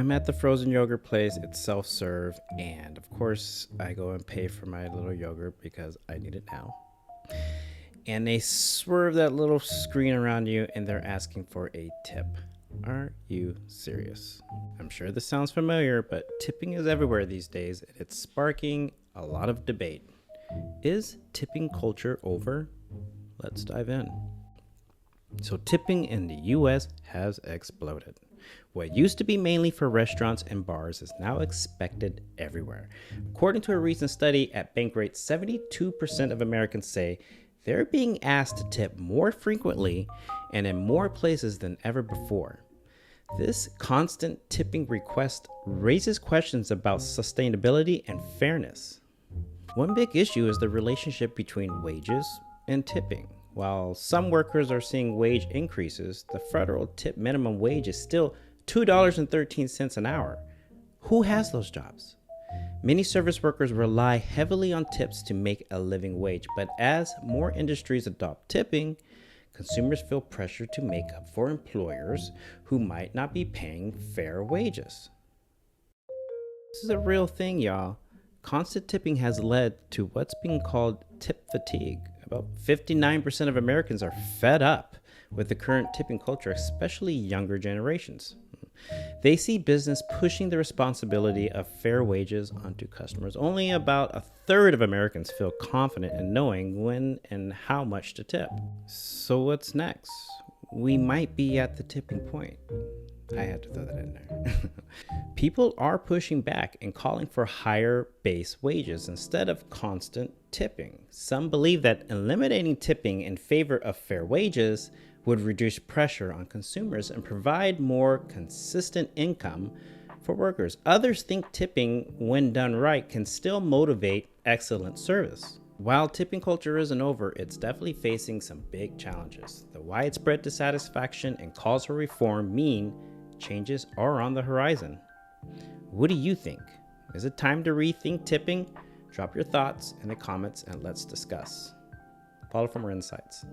I'm at the frozen yogurt place. It's self-serve, and of course, I go and pay for my little yogurt because I need it now. And they swerve that little screen around you, and they're asking for a tip. Are you serious? I'm sure this sounds familiar, but tipping is everywhere these days, and it's sparking a lot of debate. Is tipping culture over? Let's dive in. So tipping in the US has exploded. What used to be mainly for restaurants and bars is now expected everywhere. According to a recent study at Bankrate, 72% of Americans say they're being asked to tip more frequently and in more places than ever before. This constant tipping request raises questions about sustainability and fairness. One big issue is the relationship between wages and tipping. While some workers are seeing wage increases, the federal tip minimum wage is still $2.13 an hour. Who has those jobs? Many service workers rely heavily on tips to make a living wage, but as more industries adopt tipping, consumers feel pressure to make up for employers who might not be paying fair wages. This is a real thing, y'all. Constant tipping has led to what's being called tip fatigue. About 59% of Americans are fed up with the current tipping culture, especially younger generations. They see business pushing the responsibility of fair wages onto customers. Only about a third of Americans feel confident in knowing when and how much to tip. So what's next? We might be at the tipping point. I had to throw that in there. People are pushing back and calling for higher base wages instead of constant tipping. Some believe that eliminating tipping in favor of fair wages would reduce pressure on consumers and provide more consistent income for workers. Others think tipping, when done right, can still motivate excellent service. While tipping culture isn't over, it's definitely facing some big challenges. The widespread dissatisfaction and calls for reform mean changes are on the horizon. What do you think? Is it time to rethink tipping? Drop your thoughts in the comments and let's discuss. Follow for more insights.